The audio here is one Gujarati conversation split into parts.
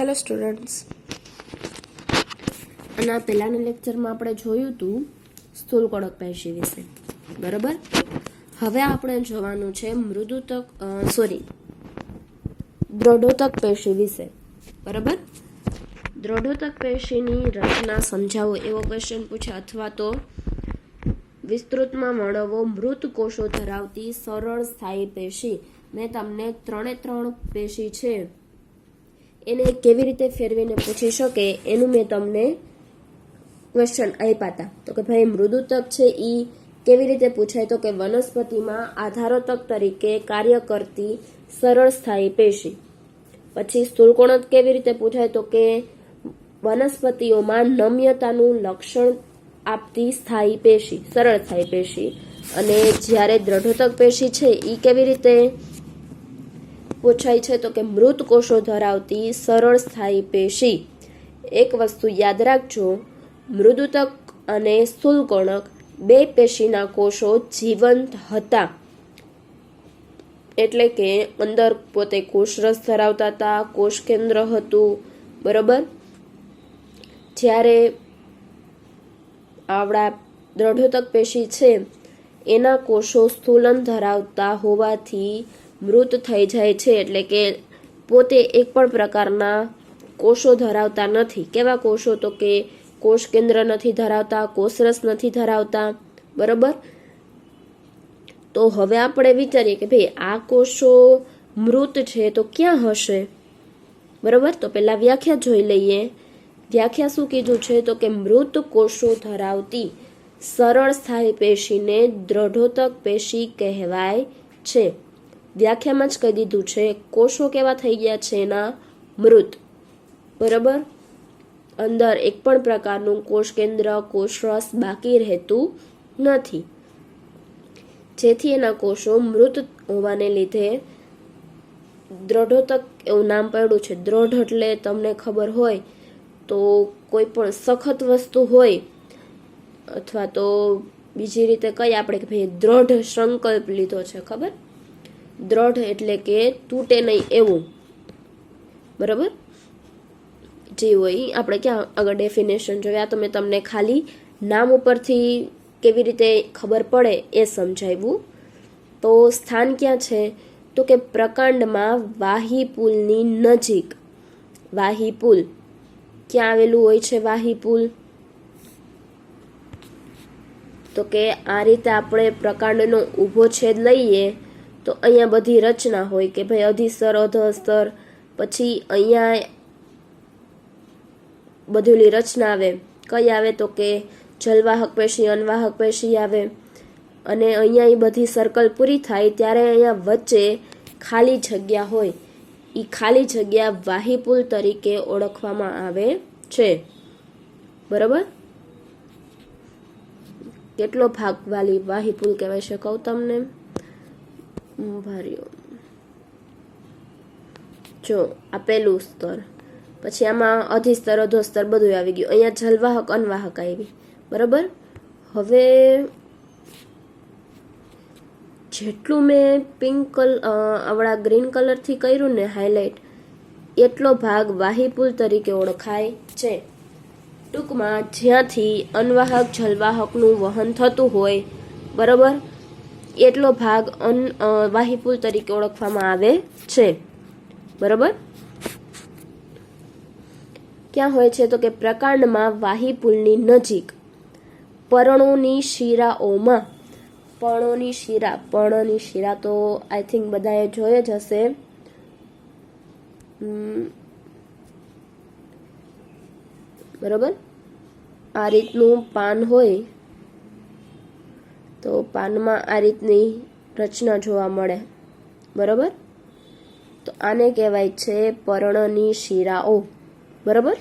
હેલો સ્ટુડન્ટ્સ, અને પહેલાના લેક્ચરમાં આપણે જોયું હતું સ્થૂલકોણક પેશી વિશે, બરાબર. હવે આપણે જોવાનું છે દ્રઢોતક પેશી વિશે, બરાબર. દ્રઢોતક પેશીની રચના સમજાવો એવો ક્વેશ્ચન પૂછે, અથવા તો વિસ્તૃતમાં વર્ણવો મૃત કોષો ધરાવતી સરળ સ્થાયી પેશી. મેં તમને 3 પેશી છે એને કેવી રીતે ફેરવીને પૂછી શકે એનું મેં તમને ક્વેશ્ચન આપ્યા હતા. તો કે ભાઈ મૃદુતક છે એ કેવી રીતે પૂછાય, તો કે વનસ્પતિમાં આધારોતક તરીકે કાર્ય કરતી સરળ સ્થાયી પેશી. પછી સ્થૂલકોણક કેવી રીતે પૂછાય, તો કે વનસ્પતિઓમાં નમ્યતાનું લક્ષણ આપતી સ્થાયી પેશી, સરળ સ્થાયી પેશી. અને જ્યારે દ્રઢોતક પેશી છે એ કેવી રીતે પૂછાય છે, તો કે મૃત કોષો ધરાવતી સરળ સ્થાયી પેશી. એક વસ્તુ યાદ રાખજો, મૃદુતક અને સ્થૂલકોણક બે પેશીના કોષો જીવંત હતા, એટલે કે અંદર પોતે કોષરસ ધરાવતા હતા, કોષ કેન્દ્ર હતું, બરોબર. જ્યારે આવડા દ્રઢોતક પેશી છે એના કોષો સ્થૂલન ધરાવતા હોવાથી મૃત થઈ જાય છે, એટલે કે પોતે એક પણ પ્રકારના કોષો ધરાવતા નથી. કેવા કોષો, તો કે કોષ કેન્દ્ર નથી ધરાવતા, કોષરસ નથી ધરાવતા, બરોબર. તો હવે આપણે વિચારીએ કે ભાઈ આ કોષો મૃત છે તો ક્યાં હશે, બરોબર. તો પહેલા વ્યાખ્યા જોઈ લઈએ. વ્યાખ્યા શું કીધું છે, તો કે મૃત કોષો ધરાવતી સરળ સ્થાયી પેશીને દ્રઢોતક પેશી કહેવાય છે. વ્યાખ્યામાં જ કહી દીધું છે કોષો કેવા થઈ ગયા છે એના મૃત, બરાબર. અંદર એક પણ પ્રકારનું કોષ કેન્દ્ર, કોષરસ બાકી રહેતું નથી, જેથી એના કોષો મૃત હોવાને લીધે દ્રઢોતક એવું નામ પડ્યું છે. દ્રઢ એટલે તમને ખબર હોય તો કોઈ પણ સખત વસ્તુ હોય, અથવા તો બીજી રીતે કઈ આપણે કે ભાઈ દ્રઢ સંકલ્પ લીધો છે, ખબર. દ્રઢ એટલે કે તૂટે નહીં એવું, બરાબર. જે હોય આપણે ક્યાં આગળ ડેફિનેશન જોયા, તો મેં તમને ખાલી નામ ઉપરથી કેવી રીતે ખબર પડે એ સમજાવ્યું. તો સ્થાન ક્યાં છે, તો કે પ્રકાંડમાં વાહી પુલની નજીક. વાહી પુલ ક્યાં આવેલું હોય છે? વાહી પુલ, તો કે આ રીતે આપણે પ્રકાંડનો ઊભો છેદ લઈએ તો અહીંયા બધી રચના હોય કે ભાઈ અધિસ્તર, અધસ્તર, પછી અહીંયા બધી રચના આવે. કઈ આવે, તો કે જલવાહક પેશી, અનવાહક પેશી આવે. અને અહીંયા એ બધી સર્કલ પૂરી થાય ત્યારે અહીંયા વચ્ચે ખાલી જગ્યા હોય, એ ખાલી જગ્યા વાહીપુલ તરીકે ઓળખવામાં આવે છે, બરાબર. કેટલો ભાગ વાલી વાહીપુલ કહેવાય છે કહું તમને. જો આ પહેલું સ્તર, પછી આમાં અધિસ્તર, અધોસ્તર બધું આવી ગયું. અહીંયા જલવાહક, અનવાહક આવી, બરાબર. હવે જેટલું મેં પિંક આવડા ગ્રીન કલરથી કર્યું ને હાઇલાઇટ, એટલો ભાગ વાહીપુલ તરીકે ઓળખાય છે. ટૂંકમાં જ્યાંથી અનવાહક જલવાહકનું વહન થતું હોય, બરાબર, એટલો ભાગ વાહીપુલ તરીકે ઓળખવામાં આવે છે, બરાબર. ક્યાં હોય છે, તો કે પ્રકાંડમાં વાહીપુલની નજીક પર્ણોની શિરાઓમાં. પર્ણોની શિરા તો આઈ થિંક બધાએ જોઈ જ હશે. બરાબર. આ રીતનું પાન હોય તો પાનમાં આ રીતની રચના જોવા મળે, બરાબર. તો આને કહેવાય છે પર્ણની શિરાઓ, બરાબર.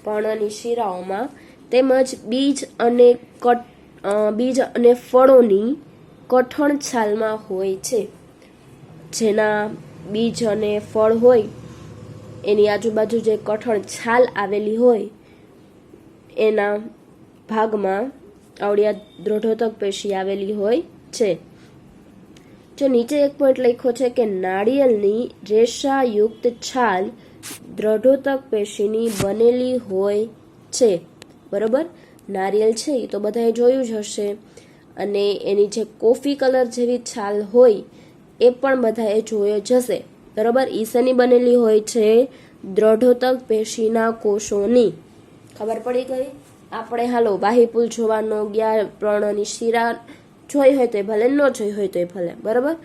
પર્ણની શિરાઓમાં તેમજ બીજ અને ફળોની કઠણ છાલમાં હોય છે. જેના બીજ અને ફળ હોય એની આજુબાજુ જે કઠણ છાલ આવેલી હોય એના ભાગમાં આવડિયા દ્રઢોતક પેશી આવેલી હોય છે. જો નીચે એક પોઈન્ટ લખ્યો છે કે નાળિયેરની રેસાયુક્ત છાલ દ્રઢોતક પેશીની બનેલી હોય છે. બરોબર, નારિયેલ છે એ તો બધાએ જોયું જ હશે, અને એની જે કોફી કલર જેવી છાલ હોય એ પણ બધાએ જોયો જ હશે. બરોબર, ઈ શેની બનેલી હોય છે? દ્રઢોતક પેશીના કોષોની. ખબર પડી ગઈ? આપણે હાલો બાહીપુલ જોવાનો ગયા, પ્ર્ણની શિરા જોઈ હોય તો ભલે, ન જોઈ હોય તો ભલે. બરાબર,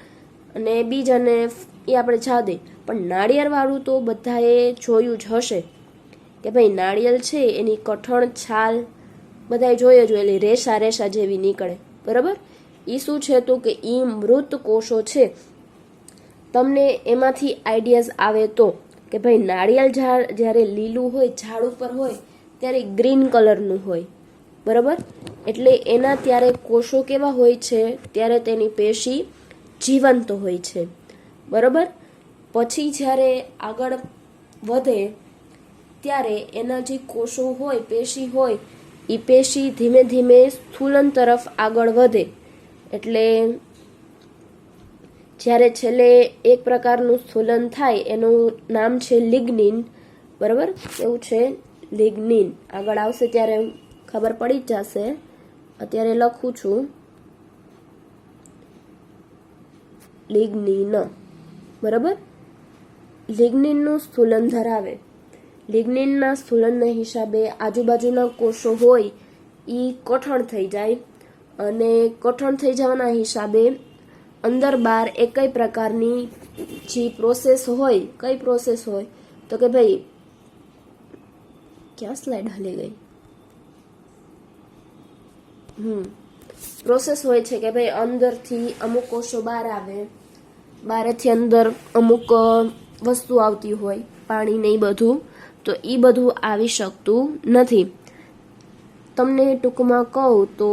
અને બીજાને એ આપણે જા દે, પણ નાળિયેરવાળું તો બધાએ જોયું જ હશે કે ભાઈ નાળિયેર છે એની કઠણ છાલ બધાએ જોઈ જ હોય, એટલે રેસા રેસા જેવી નીકળે. બરાબર, એ શું છે તો કે એ મૃત કોષો છે. તમને એમાંથી આઈડિયાઝ આવે તો કે ભાઈ નાળિયેર ઝાડ જ્યારે લીલું હોય, ઝાડ ઉપર હોય ત્યારે ગ્રીન કલરનું હોય. બરાબર, એટલે એના ત્યારે કોષો કેવા હોય છે? ત્યારે તેની પેશી જીવંત હોય છે. બરાબર, પછી જ્યારે આગળ વધે ત્યારે એના જે કોષો હોય, પેશી હોય, એ પેશી ધીમે ધીમે સ્થૂલન તરફ આગળ વધે. એટલે જ્યારે છેલ્લે એક પ્રકારનું સ્થૂલન થાય એનું નામ છે લિગ્નિન. બરાબર, એવું છે લિગ્નિન. આગળ આવશે ત્યારે ખબર પડી જ જશે. અત્યારે લખું છું લિગ્નિન. બરાબર, લિગ્નિનનું સ્થૂલન ધરાવે. લિગ્નિનના સ્થૂલનના હિસાબે આજુબાજુના કોષો હોય એ કઠણ થઈ જાય, અને કઠણ થઈ જવાના હિસાબે અંદર બહાર એક કઈ પ્રકારની જે પ્રોસેસ હોય, કઈ પ્રોસેસ હોય તો કે ભાઈ, ક્યાં સ્લાઇડ હલી ગઈ? પ્રોસેસ હોય છે કે ભાઈ અંદરથી અમુક કોષો બહાર આવે, બહારેથી અંદર અમુક વસ્તુ આવતી હોય, પાણી ને એ બધું, તો એ બધું આવી શકતું નથી. તમને ટૂંકમાં કહું તો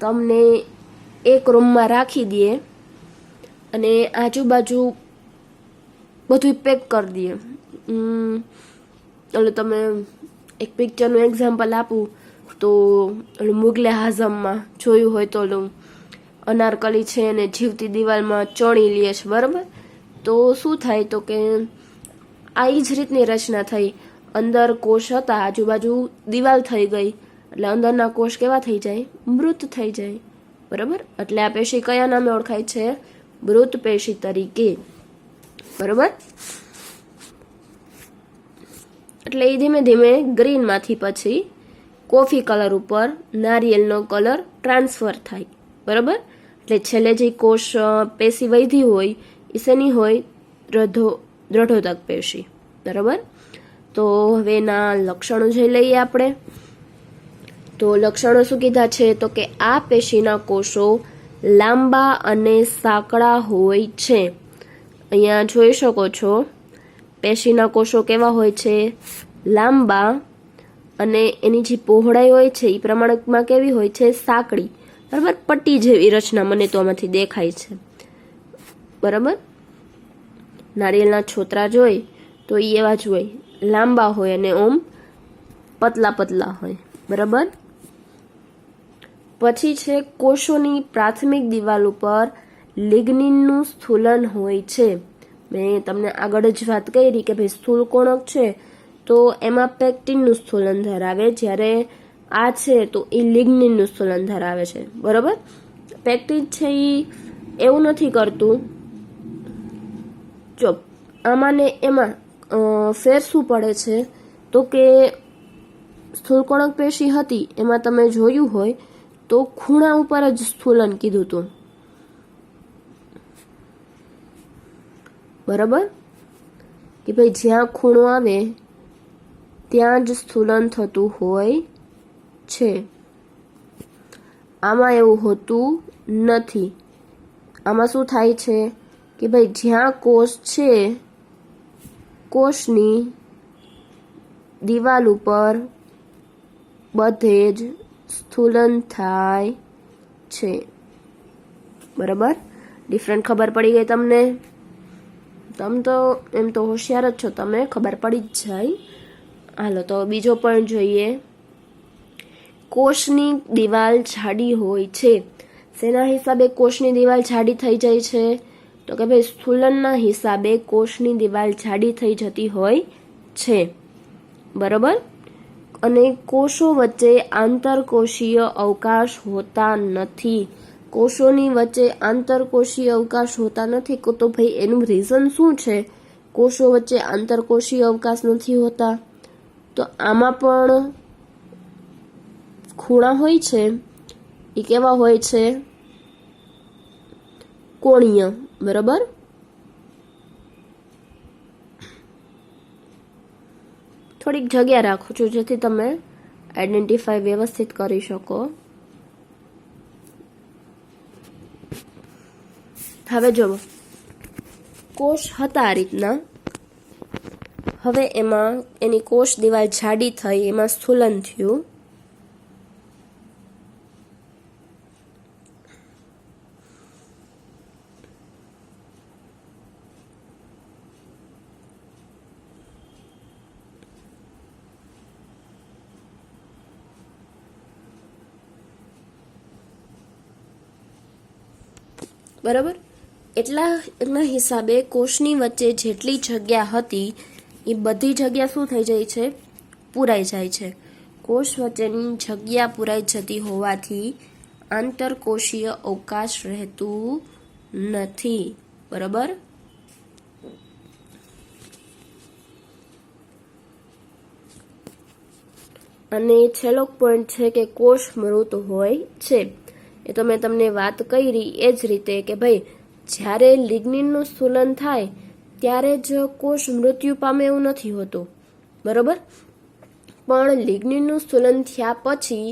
તમને એક રૂમમાં રાખી દે અને આજુબાજુ બધું પેક કરી દે. એટલે તમે એક પિક્ચરનું એક્ઝામ્પલ આપું તો મુગલે આઝમમાં જોયું હોય તો અનારકલી છે અને જીવતી દિવાલમાં ચણી લે છે. બરાબર, તો શું થાય તો કે આ જ રીતની રચના થઈ. અંદર કોષ હતા, આજુબાજુ દિવાલ થઈ ગઈ, એટલે અંદરના કોષ કેવા થઈ જાય? મૃત થઈ જાય. બરાબર, એટલે આ પેશી કયા નામે ઓળખાય છે? મૃત પેશી તરીકે. બરાબર, એટલે એ ધીમે ધીમે ગ્રીનમાંથી પછી કોફી કલર ઉપર નારિયેળનો કલર ટ્રાન્સફર થાય. બરાબર, એટલે છેલ્લે જે કોષ પેશી વધી હોય એ શેની હોય? દ્રઢોતક પેશી. બરાબર, તો હવે એના લક્ષણો જોઈ લઈએ આપણે. તો લક્ષણો શું કીધા છે તો કે આ પેશીના કોષો લાંબા અને સાંકડા હોય છે. અહીંયા જોઈ શકો છો પેશીના કોષો કેવા હોય છે? લાંબા, અને એની જે પહોળાઈ હોય છે એ પ્રમાણમાં કેવી હોય છે? સાંકડી. બરાબર, પટ્ટી જેવી રચના મને તો આમાંથી દેખાય છે. બરાબર, નારિયેળના છોતરા જોઈ તો એ એવા જ હોય, લાંબા હોય અને ઓમ પતલા પતલા હોય. બરાબર, પછી છે કોષોની પ્રાથમિક દિવાલ ઉપર લિગ્નિનનું સ્થૂલન હોય છે. મેં તમને આગળ જ વાત કરી કે ભાઈ સ્થૂળ કોણક છે તો એમાં પેક્ટિનનું સ્થૂલન ધરાવે, જ્યારે આ છે તો એ લિગ્નિનનું સ્થૂલન ધરાવે છે. બરાબર, પેક્ટિન છે એ એવું નથી કરતું. જો આમાં ને એમાં ફેર શું પડે છે તો કે સ્થૂળકોણક પેશી હતી એમાં તમે જોયું હોય તો ખૂણા ઉપર જ સ્થૂલન કીધું હતું. બરાબર, કે ભાઈ જ્યાં ખૂણો આવે ત્યાં જ સ્થૂલન થતું હોય છે. આમાં એવું હોતું નથી. આમાં શું થાય છે કે ભાઈ જ્યાં કોષ છે, કોષની દિવાલ ઉપર બધે જ સ્થૂલન થાય છે. બરાબર, ડિફરન્ટ ખબર પડી ગઈ તમને? તમે તો એમ તો હોશિયાર જ છો, તમે ખબર પડી જ જાય. હાલો તો બીજો પણ જોઈએ. કોષની દિવાલ જાડી હોય છે, શેના હિસાબે કોષની દિવાલ જાડી થઈ જાય છે? તો કે ભાઈ સ્થૂલનના હિસાબે કોષની દિવાલ જાડી થઈ જતી હોય છે, બરાબર. અને કોષો વચ્ચે આંતરકોષીય અવકાશ હોતા નથી. કોષોની વચ્ચે આંતરકોષીય અવકાશ હોતા નથી. તો ભાઈ એનું રીઝન શું છે? કોષો વચ્ચે આંતરકોષીય અવકાશ નથી હોતા. તો આમાં પણ ખૂણા હોય છે, એ કેવા હોય છે? કોણીય, બરાબર. થોડીક જગ્યા રાખું છું જેથી તમે આઈડેન્ટિફાઈ વ્યવસ્થિત કરી શકો. હવે જુઓ, કોષ હતા આ રીતના. હવે એમાં એની કોષ દિવાલ જાડી થઈ, એમાં સ્થૂલન થયું. બરાબર. એટલા હિસાબે કોષની વચ્ચે જેટલી જગ્યા હતી એ બધી જગ્યા શું થઈ જાય છે? પૂરાઈ જાય છે. કોષ વચ્ચેની જગ્યા પૂરાઈ જતી હોવાથી આંતરકોષીય અવકાશ રહેતું નથી, બરાબર. અને છેલ્લો પોઈન્ટ છે કે કોષ મૃત હોય છે. એ તો મેં તમને વાત કરી એ જ રીતે કે ભાઈ જ્યારે લિગ્નિનનું સ્થૂલન થાય ત્યારે જ કોષ મૃત્યુ પામે એવું નથી હોતું, બરાબર. પણ લિગ્નિનનું સ્થૂલન થયા પછી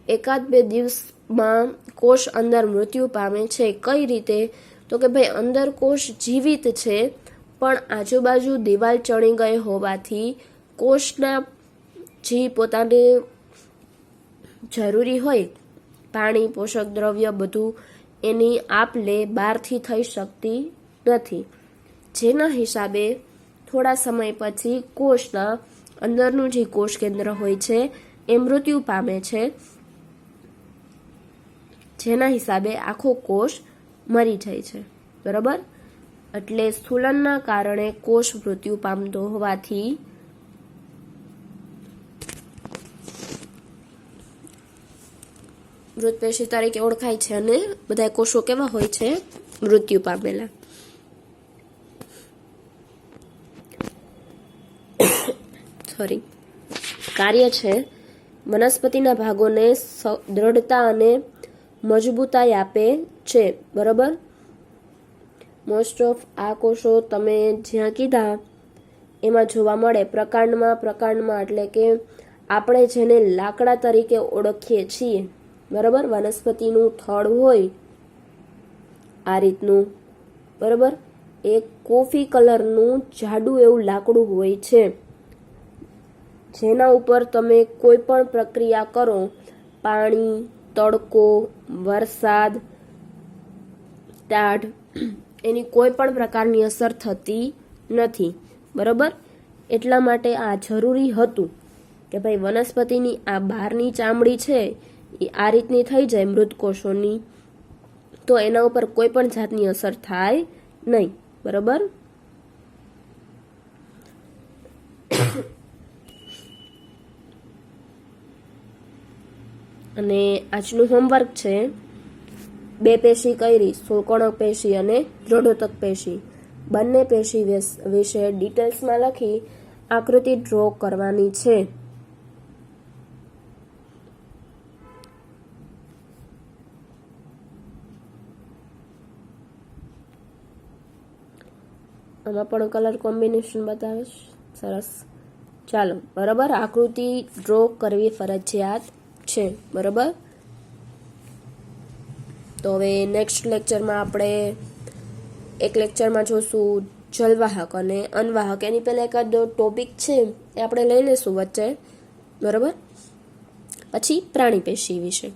1-2 દિવસમાં કોષ અંદર મૃત્યુ પામે છે. કઈ રીતે? તો કે ભાઈ અંદર કોષ જીવિત છે પણ આજુબાજુ દિવાલ ચણી ગઈ હોવાથી કોષના જે પોતાને જરૂરી હોય પાણી, પોષક દ્રવ્ય બધું એની આપ-લે બહારથી થઈ શકતી નથી. જેના હિસાબે થોડા સમય પછી કોષના અંદરનું જે કોષ કેન્દ્ર હોય છે એ મૃત્યુ પામે છે. જેના હિસાબે આખો કોષ મરી જાય છે, બરાબર. એટલે સ્થૂલનના કારણે કોષ મૃત્યુ પામતો હોવાથી મૃત પેશી તરીકે ઓળખાય છે અને બધા કોષો કેવા હોય છે? મૃત્યુ પામેલા. સોરી. કાર્ય છે વનસ્પતિના ભાગોને દ્રઢતા અને મજબૂતાઈ આપે છે, બરાબર. મોસ્ટ ઓફ આ કોષો તમે જ્યાં કીધા એમાં જોવા મળે. પ્રકાંડમાં એટલે કે આપણે જેને લાકડા તરીકે ઓળખીએ છીએ, બરાબર. વનસ્પતિનું થડ હોય આ રીતનું, બરાબર. એક કોફી કલરનું જાડું એવું લાકડું હોય છે જેના ઉપર તમે કોઈ પણ પ્રક્રિયા કરો, પાણી, તડકો, વરસાદ, ટાઢ, એની કોઈ પણ પ્રકારની અસર થતી નથી, બરાબર. એટલા માટે આ જરૂરી હતું કે ભાઈ વનસ્પતિની આ બહારની ચામડી છે એ આ રીતની થઈ જાય મૃત કોષોની, તો એના ઉપર કોઈ પણ જાતની અસર થાય નહીં, બરાબર. અને આજનું હોમવર્ક છે 2 પેશી કરી, શોકણક પેશી અને દ્રઢોતક પેશી. બંને પેશી વિશે ડિટેલ્સમાં લખી આકૃતિ ડ્રો કરવાની છે. આમાં પણ કલર કોમ્બિનેશન બતાવે છે, સરસ. ચાલો, બરાબર. આકૃતિ ડ્રો કરવી ફરજિયાત છે, બરાબર. તો હવે નેક્સ્ટ લેક્ચરમાં આપણે એક લેક્ચરમાં જોશું જલવાહક અને અનવાહક. એની પહેલાં એકાદ ટોપિક છે એ આપણે લઈ લેશું વચ્ચે, બરાબર. પછી પ્રાણી પેશી વિશે.